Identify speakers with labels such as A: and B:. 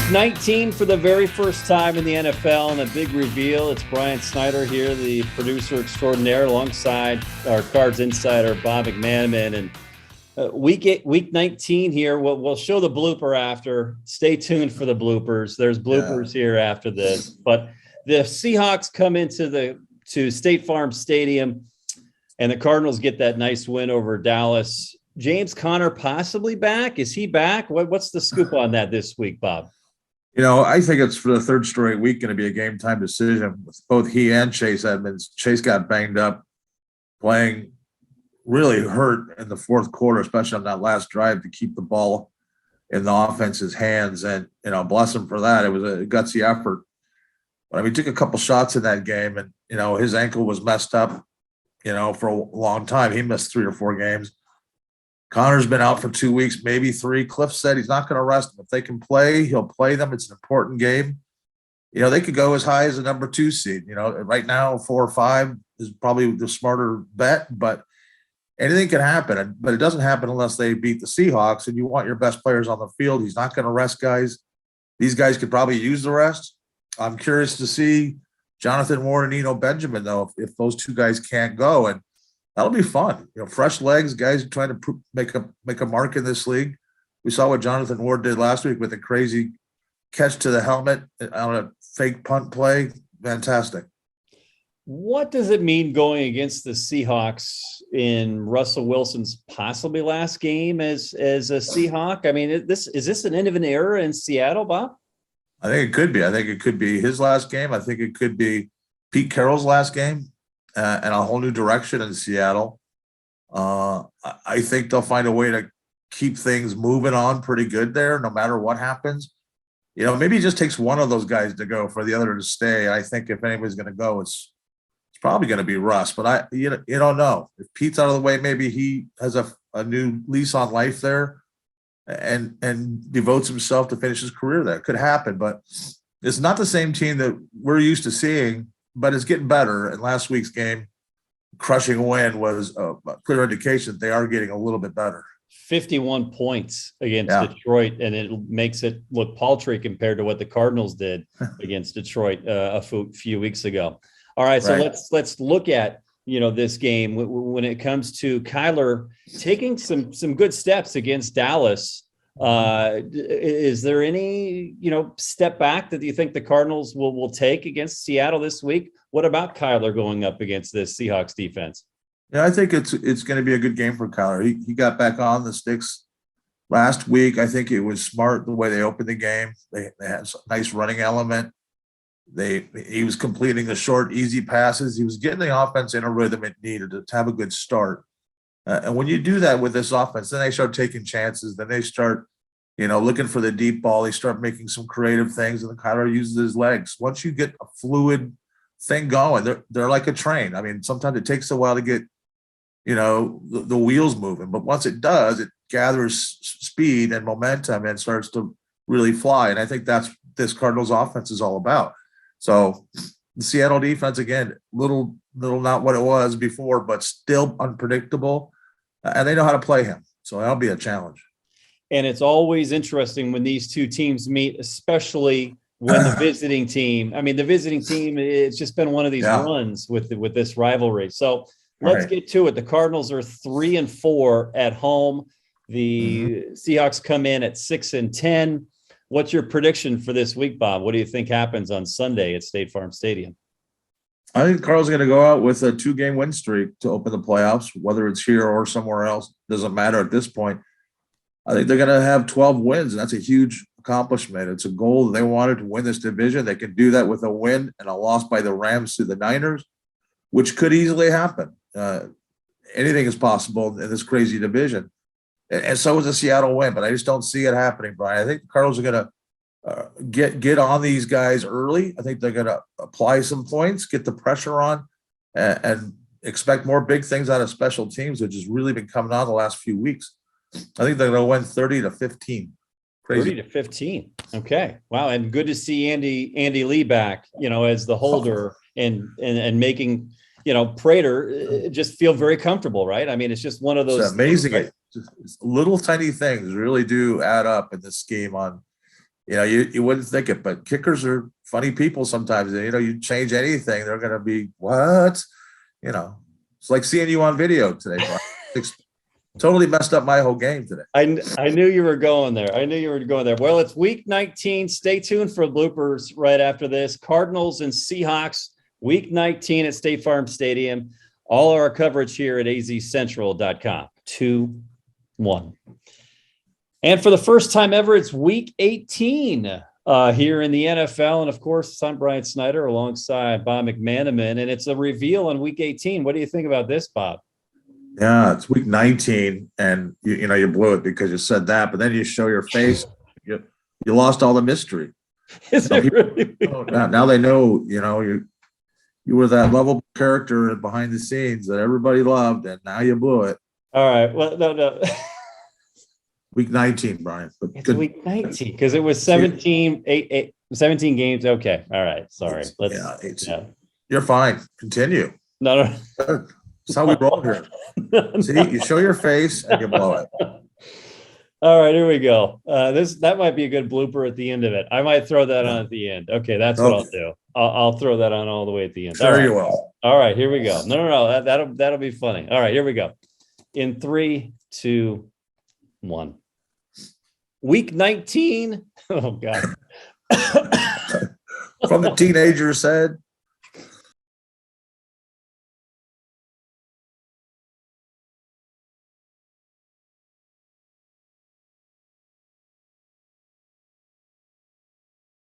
A: Week 19 for the very first time in the NFL, and a big reveal. It's Brian Snyder here, the producer extraordinaire, alongside our Cards insider, Bob McManaman. And week 19 here, we'll show the blooper after. Stay tuned for the bloopers. There's bloopers here after this. But the Seahawks come to State Farm Stadium, and the Cardinals get that nice win over Dallas. James Conner possibly back. Is he back? What's the scoop on that this week, Bob?
B: I think it's for the third straight week going to be a game time decision with both he and Chase Edmonds. Chase got banged up playing, really hurt in the fourth quarter, especially on that last drive to keep the ball in the offense's hands. And, bless him for that. It was a gutsy effort. But he took a couple shots in that game, and, his ankle was messed up, for a long time. He missed 3 or 4 games. Connor's been out for 2 weeks, maybe 3. Cliff said he's not going to rest them. If they can play, he'll play them. It's an important game. They could go as high as a number 2 seed. Right now, 4 or 5 is probably the smarter bet, but anything can happen. But it doesn't happen unless they beat the Seahawks, and you want your best players on the field. He's not going to rest guys. These guys could probably use the rest. I'm curious to see Jonathan Ward and Eno Benjamin, though, if those 2 guys can't go. And that'll be fun. Fresh legs, guys trying to make a mark in this league. We saw what Jonathan Ward did last week with a crazy catch to the helmet on a fake punt play. Fantastic.
A: What does it mean going against the Seahawks in Russell Wilson's possibly last game as a Seahawk? Is this an end of an era in Seattle, Bob?
B: I think it could be. I think it could be his last game. I think it could be Pete Carroll's last game. And a whole new direction in Seattle. I think they'll find a way to keep things moving on pretty good there, no matter what happens. Maybe it just takes one of those guys to go for the other to stay. I think if anybody's going to go, it's probably going to be Russ. But you don't know. If Pete's out of the way, maybe he has a new lease on life there, and devotes himself to finish his career there. It could happen, but it's not the same team that we're used to seeing. But it's getting better. And last week's game, crushing win, was a clear indication that they are getting a little bit better.
A: 51 points against Detroit, and it makes it look paltry compared to what the Cardinals did against Detroit a few weeks ago. All right, so let's look at this game when it comes to Kyler taking some good steps against Dallas. Is there any step back that you think the Cardinals will take against Seattle this week? What about Kyler going up against this Seahawks defense?
B: Yeah, I think it's going to be a good game for Kyler. He got back on the sticks last week. I think it was smart the way they opened the game. They had a nice running element. He was completing the short, easy passes. He was getting the offense in a rhythm it needed to have a good start. And when you do that with this offense, then they start taking chances. Then they start, looking for the deep ball. They start making some creative things, and then Kyler uses his legs. Once you get a fluid thing going, they're like a train. Sometimes it takes a while to get, the wheels moving. But once it does, it gathers speed and momentum and starts to really fly. And I think that's this Cardinals offense is all about. So the Seattle defense, again, little not what it was before, but still unpredictable. And they know how to play him. So that'll be a challenge.
A: And it's always interesting when these two teams meet, especially when the visiting team, it's just been one of these runs with this rivalry. So let's get to it. The Cardinals are 3-4 at home. The Seahawks come in at 6-10. What's your prediction for this week, Bob? What do you think happens on Sunday at State Farm Stadium?
B: I think Carl's going to go out with a 2-game win streak to open the playoffs, whether it's here or somewhere else. Doesn't matter at this point. I think they're going to have 12 wins, and that's a huge accomplishment. It's a goal that they wanted to win this division. They can do that with a win and a loss by the Rams to the Niners, which could easily happen. Anything is possible in this crazy division. And so is a Seattle win, but I just don't see it happening, Brian. I think the Cardinals are going to get on these guys early. I think they're going to apply some points, get the pressure on, and expect more big things out of special teams, which has really been coming on the last few weeks. I think they're going to win 30-15. Crazy.
A: 30-15. Okay. Wow. And good to see Andy Lee back, as the holder and making, Prater just feel very comfortable, right? It's just one of those.
B: It's amazing. Little tiny things really do add up in this scheme on You wouldn't think it, but kickers are funny people sometimes. You change anything, they're going to be, what? It's like seeing you on video today, Brian. It's totally messed up my whole game today.
A: I knew you were going there. Well, it's week 19. Stay tuned for bloopers right after this. Cardinals and Seahawks, week 19 at State Farm Stadium. All our coverage here at azcentral.com. 2-1. And for the first time ever, it's week 18 here in the NFL. And of course, I'm Brian Snyder alongside Bob McManaman. And it's a reveal on week 18. What do you think about this, Bob?
B: Yeah, it's week 19, and you blew it because you said that, but then you show your face, you lost all the mystery.
A: Is it really?
B: Now they know, you were that lovable character behind the scenes that everybody loved, and now you blew it.
A: All right. Well, no.
B: Week 19, Brian. But
A: it's week 19 because it was 17 games. Okay. All right. Sorry.
B: You're fine. Continue.
A: No.
B: That's how we roll here. See, you show your face and you blow it.
A: All right, here we go. That might be a good blooper at the end of it. I might throw that on at the end. Okay, that's what I'll do. I'll throw that on all the way at the end.
B: Sure, you will.
A: All right, here we go. No. That'll be funny. All right, here we go. In 3, 2, 1. Week 19. Oh God.
B: From the teenager's head